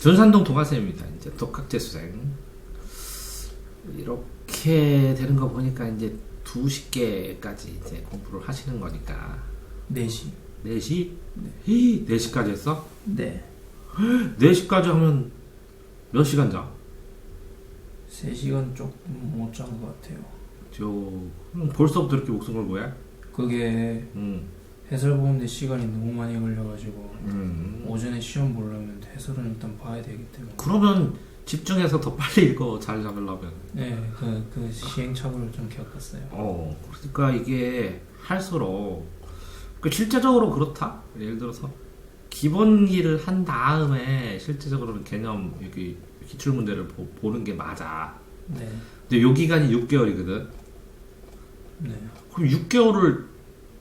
전산동 도가쌤입니다. 이제 독학재수생. 이렇게 되는 거 보니까 이제 2시께까지 이제 공부를 하시는 거니까. 4시. 4시? 네. 4시까지 했어? 네. 4시까지 하면 몇 시간 자? 3시간 조금 못 잔 것 같아요. 벌써부터 이렇게 목숨 걸고 해? 그게 해설 보는데 시간이 너무 많이 걸려가지고 오전에 시험 보려면 해설은 일단 봐야 되기 때문에. 그러면 집중해서 더 빨리 읽어, 잘 잡으려면. 네, 그 시행착오를 좀 겪었어요. 그러니까 이게 할수록 실제적으로 그렇다. 예를 들어서 기본기를 한 다음에 실제적으로는 개념 여기 기출 문제를 보는 게 맞아. 네. 근데 요 기간이 6개월이거든. 네. 그럼 6개월을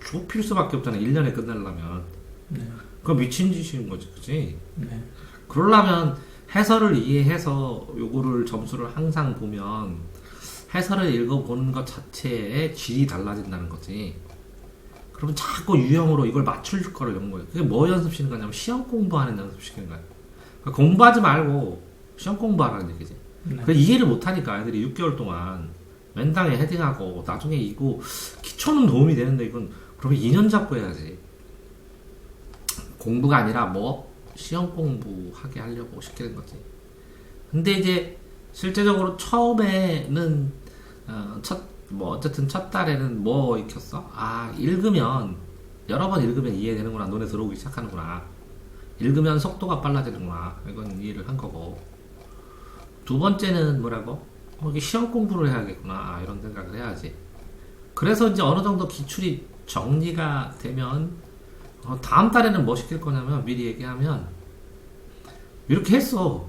좁힐 수밖에 없잖아. 1년에 끝내려면. 네. 그건 미친 짓인 거지, 그치? 네. 그러려면 해설을 이해해서 요거를 점수를 항상 보면 해설을 읽어보는 것 자체의 질이 달라진다는 거지. 그러면 자꾸 유형으로 이걸 맞출 거를 연구해. 그게 뭐 연습시키는 거냐면 시험 공부하는 연습시키는 거야. 그러니까 공부하지 말고 시험 공부하라는 얘기지. 네. 그 이해를 못하니까 애들이 6개월 동안 맨땅에 헤딩하고 나중에 이거 기초는 도움이 되는데 이건 그러면 2년 잡고 해야지. 공부가 아니라 뭐 시험 공부하게 하려고 시키는 거지. 근데 이제 실제적으로 처음에는 어쨌든 첫 달에는 뭐 익혔어? 읽으면 여러 번 읽으면 이해되는구나. 눈에 들어오기 시작하는구나. 읽으면 속도가 빨라지는구나. 이건 이해를 한 거고. 두 번째는 뭐라고? 이게 시험 공부를 해야겠구나. 이런 생각을 해야지. 그래서 이제 어느 정도 기출이 정리가 되면 다음 달에는 뭐 시킬 거냐면 미리 얘기하면 이렇게 했어.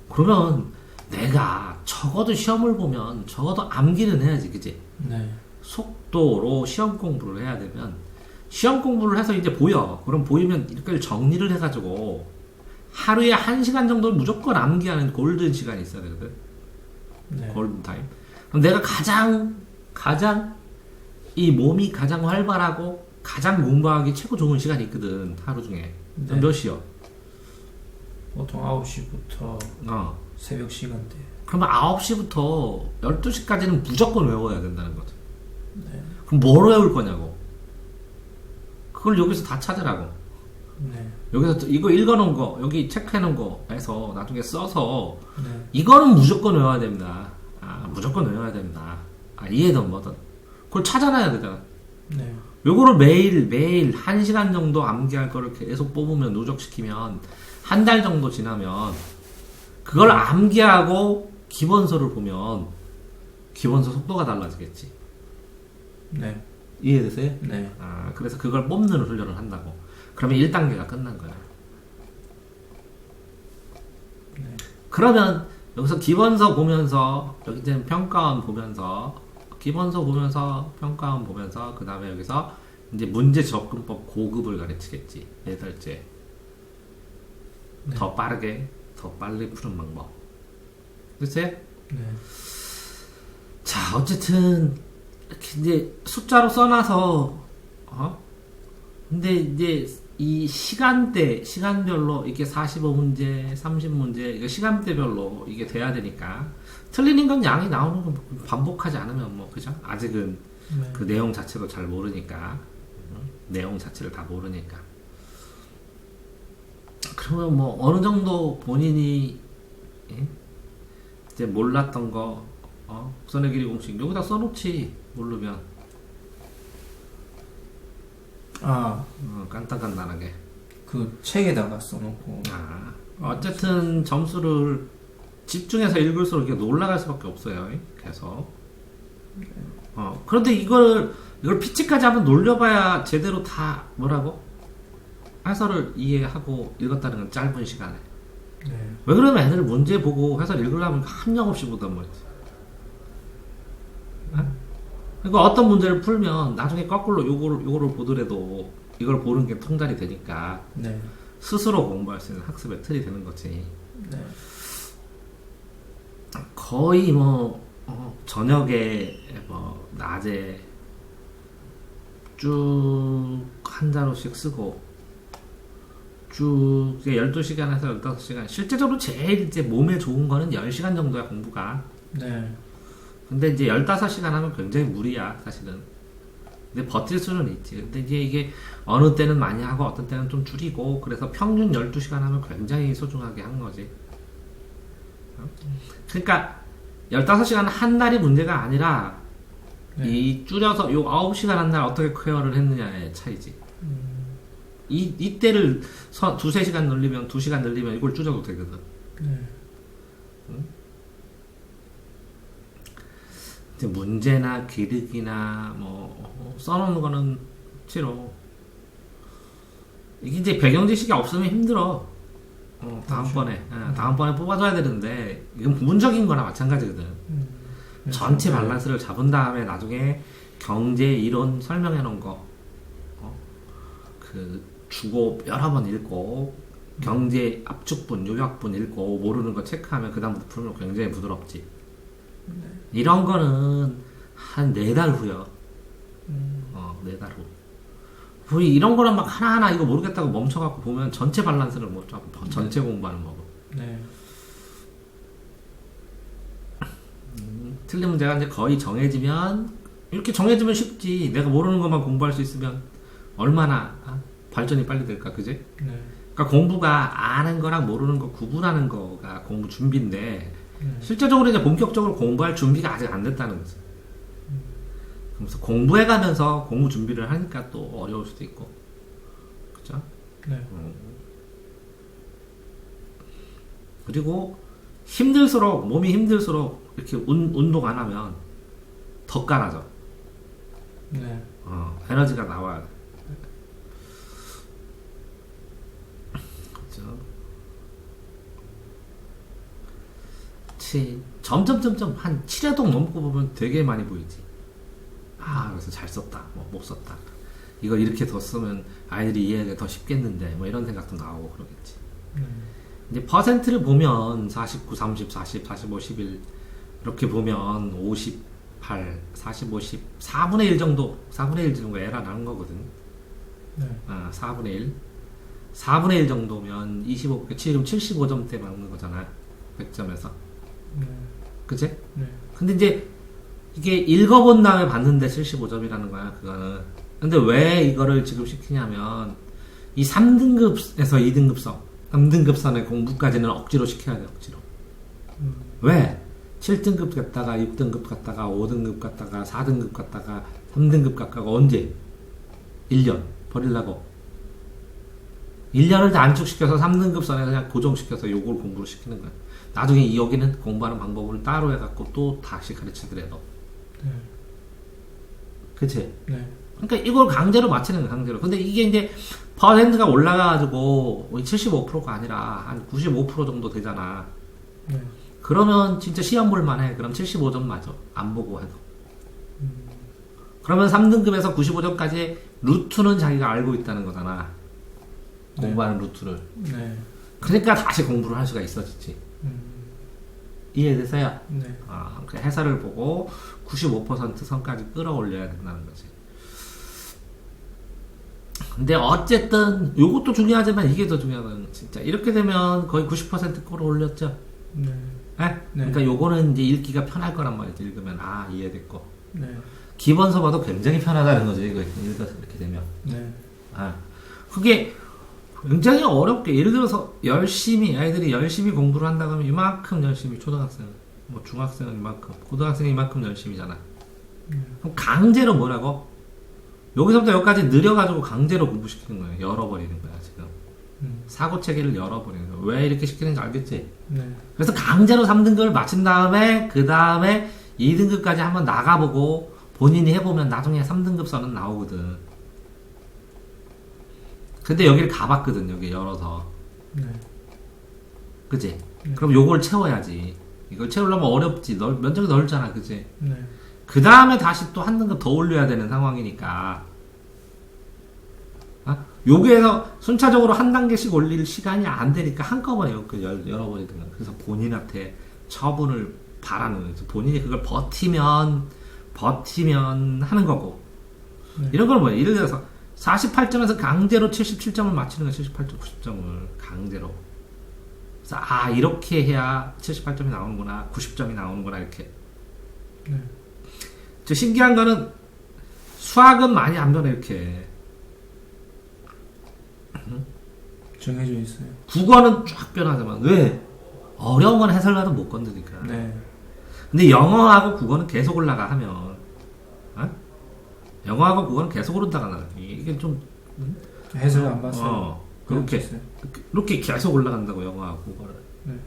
그러면 내가 적어도 시험을 보면 적어도 암기는 해야지, 그치? 네. 속도로 시험 공부를 해야 되면 시험 공부를 해서 이제 보여. 그럼 보이면 이렇게 정리를 해가지고 하루에 1시간 정도는 무조건 암기하는 골든 시간이 있어야 되거든. 네. 골든 타임. 그럼 내가 가장 이 몸이 가장 활발하고 가장 공부하기 최고 좋은 시간이 있거든, 하루 중에. 네. 몇 시요? 보통 9시부터 새벽 시간대. 그러면 9시부터 12시까지는 무조건 외워야 된다는 거죠. 네. 그럼 뭘 외울 거냐고. 그걸 여기서 다 찾으라고. 네. 여기서 이거 읽어놓은 거, 여기 체크해놓은 거에서 나중에 써서 네. 이거는 무조건 외워야 됩니다. 무조건 외워야 됩니다. 이해든 뭐든. 그걸 찾아놔야 되잖아. 네. 요거를 매일 1시간 정도 암기할 거를 계속 뽑으면 누적시키면 한 달 정도 지나면 그걸 암기하고 기본서를 보면 기본서 속도가 달라지겠지. 네. 이해되세요? 네. 그래서 그걸 뽑는 훈련을 한다고. 그러면 1단계가 끝난 거야. 네. 그러면 여기서 기본서 보면서 여기 이제 평가원 보면서 기본서 보면서 평가원 보면서 그 다음에 여기서 이제 문제 접근법 고급을 가르치겠지. 8달째. 네. 더 빠르게 더 빨리 푸는 방법. 글쎄? 네. 자, 어쨌든 이렇게 이제 숫자로 써놔서 근데 이제 이 시간별로 이게 45문제, 30문제 이거 시간대별로 이게 돼야 되니까 틀리는 건 양이 나오는 건 반복하지 않으면 뭐 그죠? 아직은 네. 그 내용 자체도 잘 모르니까 내용 자체를 다 모르니까. 그러면 뭐 어느 정도 본인이 이제 몰랐던 거 곡선의 길이 공식 여기다 써놓지. 모르면 간단간단하게 그 책에다가 써놓고. 어쨌든 점수를 집중해서 읽을수록 이게 올라갈 수밖에 없어요. 계속. 그런데 이걸 피치까지 한번 놀려봐야 제대로 다 뭐라고? 해설을 이해하고 읽었다는 건 짧은 시간에. 네. 왜 그러면 애들 문제 보고 해설 읽으려면 한량없이 보단 말이지. 그러니까 어떤 문제를 풀면 나중에 거꾸로 요거를 보더라도 이걸 보는 게 통달이 되니까 네. 스스로 공부할 수 있는 학습의 틀이 되는 거지. 네. 거의 뭐 저녁에 뭐 낮에 쭉 한 자루씩 쓰고 쭉 12시간에서 15시간. 실제적으로 제일 이제 몸에 좋은 거는 10시간 정도야, 공부가. 네. 근데 이제 15시간 하면 굉장히 무리야, 사실은. 근데 버틸 수는 있지. 근데 이제 이게 어느 때는 많이 하고 어떤 때는 좀 줄이고, 그래서 평균 12시간 하면 굉장히 소중하게 한 거지. 그러니까 15시간 한 달이 문제가 아니라 네. 이 줄여서 요 9시간 한 달 어떻게 퀘어를 했느냐의 차이지. 이때를 2-3시간 늘리면 2시간 늘리면 이걸 줄여도 되거든. 네. 이제 문제나 기르기나 뭐 써놓는 거는 치로 이게 이제 배경 지식이 없으면 힘들어. 다음번에 뽑아줘야 되는데 이건 부분적인 거나 마찬가지거든. 전체 밸런스를 잡은 다음에 나중에 경제 이론 설명해 놓은 거, 그 주고 여러 번 읽고 경제 압축분, 요약분 읽고 모르는 거 체크하면 그 다음부터 풀면 굉장히 부드럽지. 이런 거는 한 4달 후요. 4달 후. 우리 이런 거는 막 하나하나 이거 모르겠다고 멈춰갖고 보면 전체 밸런스를 못 잡고 전체 공부하는 거고. 네. 틀린 문제가 이제 거의 정해지면 이렇게 정해지면 쉽지. 내가 모르는 것만 공부할 수 있으면 얼마나 발전이 빨리 될까, 그지? 네. 그러니까 공부가 아는 거랑 모르는 거 구분하는 거가 공부 준비인데 실제적으로 이제 본격적으로 공부할 준비가 아직 안 됐다는 거지. 그래서 공부해가면서 공부 준비를 하니까 또 어려울 수도 있고, 그죠? 네. 그리고 힘들수록 몸이 힘들수록 이렇게 운동 안 하면 더 까라져. 네. 에너지가 나와야 돼. 그죠? 점점점점 한 7회동 넘고 보면 되게 많이 보이지. 그래서 잘 썼다, 뭐 못 썼다. 이걸 이렇게 더 쓰면 아이들이 이해하기 더 쉽겠는데, 뭐 이런 생각도 나오고 그러겠지. 이제 퍼센트를 보면 49, 30, 40, 45, 11 이렇게 보면 58, 45, 10, 4분의 1 정도, 4분의 1 정도 에러 나는 거거든. 네. 4분의 1. 4분의 1 정도면 25, 지금 75점대 맞는 거잖아. 100점에서. 네. 그치? 네. 근데 이제 이게 읽어본 다음에 봤는데 75점이라는 거야, 그거는. 근데 왜 이거를 지금 시키냐면, 이 3등급에서 2등급선, 3등급선의 공부까지는 억지로 시켜야 돼, 억지로. 왜? 7등급 갔다가 6등급 갔다가 5등급 갔다가 4등급 갔다가 3등급 갔다가 언제? 1년 버리려고. 1년을 다 안축시켜서 3등급 선에 그냥 고정시켜서 요걸 공부를 시키는 거야. 나중에 여기는 공부하는 방법을 따로 해갖고 또 다시 가르치더라도. 네. 그치? 네. 그러니까 이걸 강제로 맞추는 거야, 강제로. 근데 이게 이제 퍼센트가 올라가가지고 75%가 아니라 한 95% 정도 되잖아. 네. 그러면 진짜 시험 볼만 해. 그럼 75점 맞아. 안 보고 해도. 그러면 3등급에서 95점까지 루트는 자기가 알고 있다는 거잖아. 공부하는 루트를. 네. 그러니까 다시 공부를 할 수가 있어지지. 이해되세요? 네. 그 해설을 보고 95% 선까지 끌어올려야 된다는 거지. 근데 어쨌든 요것도 중요하지만 이게 더 중요하다는 거. 진짜 이렇게 되면 거의 90% 끌어올렸죠. 네. 네? 그러니까 요거는 이제 읽기가 편할 거란 말이지. 읽으면 이해됐고. 네. 기본서 봐도 굉장히 편하다는 거죠. 이거 읽어서 이렇게 되면. 네. 그게 굉장히 어렵게, 예를 들어서 아이들이 열심히 공부를 한다고 하면 이만큼 열심히, 초등학생, 뭐 중학생은 이만큼, 고등학생은 이만큼 열심히잖아. 그럼 강제로 뭐라고? 여기서부터 여기까지 느려가지고 강제로 공부시키는 거예요. 열어버리는 거야, 지금. 사고체계를 열어버리는 거야. 왜 이렇게 시키는지 알겠지? 네. 그래서 강제로 3등급을 마친 다음에, 그 다음에 2등급까지 한번 나가보고, 본인이 해보면 나중에 3등급 선은 나오거든. 근데 여기를 가봤거든, 여기 열어서. 네. 그치? 그럼 요걸 채워야지. 이걸 채우려면 어렵지. 면적이 넓잖아, 그치? 네. 그 다음에 다시 또 한 등급 더 올려야 되는 상황이니까. 여기에서 순차적으로 한 단계씩 올릴 시간이 안 되니까 한꺼번에 열어버리는 거야. 그래서 본인한테 처분을 바라는 거예요. 본인이 그걸 버티면 하는 거고. 네. 이런 건 뭐야? 예를 들어서 48점에서 강제로 77점을 맞추는 거야. 78점, 90점을 강제로. 그래서 이렇게 해야 78점이 나오는구나, 90점이 나오는구나 이렇게. 네. 저 신기한 거는 수학은 많이 안 변해 이렇게. 정해져 있어요. 국어는 쫙 변하지만 왜? 어려운 건 해설가도 못 건드니까. 네. 근데 영어하고 국어는 계속 올라가 하면, 영어하고 국어는 계속 오른다가 이게 좀 해설 안 봤어요. 그렇게 계속 올라간다고 영어하고 국어를. 네.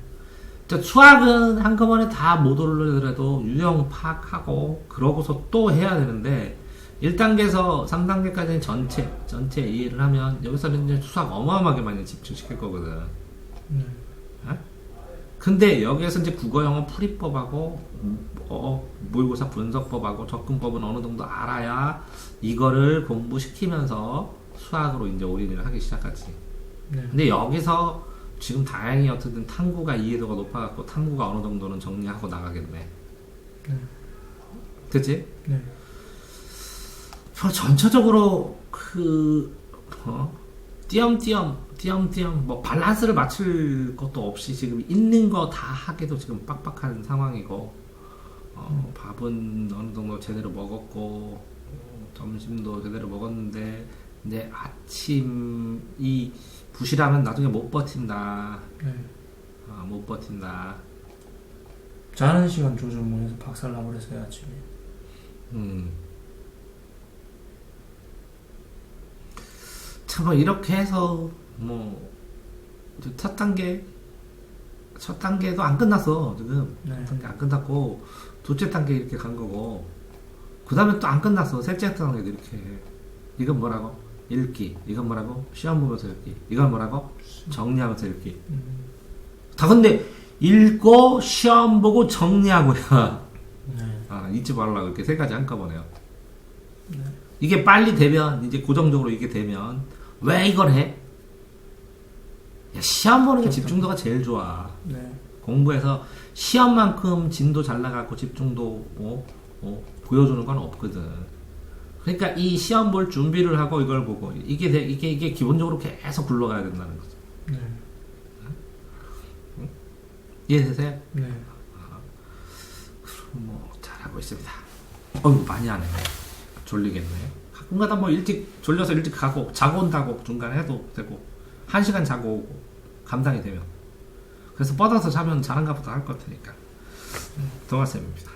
수학은 한꺼번에 다 못 오르더라도 유형 파악하고 그러고서 또 해야 되는데 1단계에서 3단계까지는 전체 이해를 하면 여기서는 이제 수학 어마어마하게 많이 집중시킬 거거든. 근데 여기에서 이제 국어 영어 풀이법하고 모의고사 분석법하고 접근법은 어느 정도 알아야 이거를 공부시키면서 수학으로 이제 올인을 하기 시작하지. 네. 근데 여기서 지금 다행히 어쨌든 탐구가 이해도가 높아갖고 탐구가 어느 정도는 정리하고 나가겠네. 네. 그치? 네. 전체적으로 띄엄띄엄 뭐 밸런스를 맞출 것도 없이 지금 있는 거 다 하기도 지금 빡빡한 상황이고, 밥은 어느 정도 제대로 먹었고, 점심도 제대로 먹었는데 이제 아침이 부실하면 나중에 못 버틴다. 네. 못 버틴다. 자는 시간 조절 못해서 박살 나버렸어요 아침에. 참 이렇게 해서 첫 단계도 안 끝났어 지금. 네. 첫 단계 안 끝났고 둘째 단계 이렇게 간 거고, 그 다음에 또 안 끝났어. 셋째 단계도 이렇게. 이건 뭐라고? 읽기. 이건 뭐라고? 시험 보면서 읽기. 이건 뭐라고? 정리하면서 읽기. 다 근데 읽고 시험 보고 정리하고야. 네. 잊지 말라고 이렇게 세 가지 한꺼번에요. 네. 이게 빨리 되면, 이제 고정적으로 이게 되면 왜 이걸 해? 시험 보는 게 집중도가 제일 좋아. 네. 공부해서 시험만큼 진도 잘 나가고 집중도 보여주는 건 없거든. 그러니까 이 시험 볼 준비를 하고 이걸 보고 이게 기본적으로 계속 굴러가야 된다는 거죠. 네. 이해되세요? 네. 잘하고 있습니다. 많이 하네. 졸리겠네. 가끔가다 일찍 졸려서 일찍 가고 자고 온다고 중간에 해도 되고 1시간 자고 오고 감당이 되면. 그래서 뻗어서 자면 잘한가 보다 할 것 같으니까. 동아쌤입니다.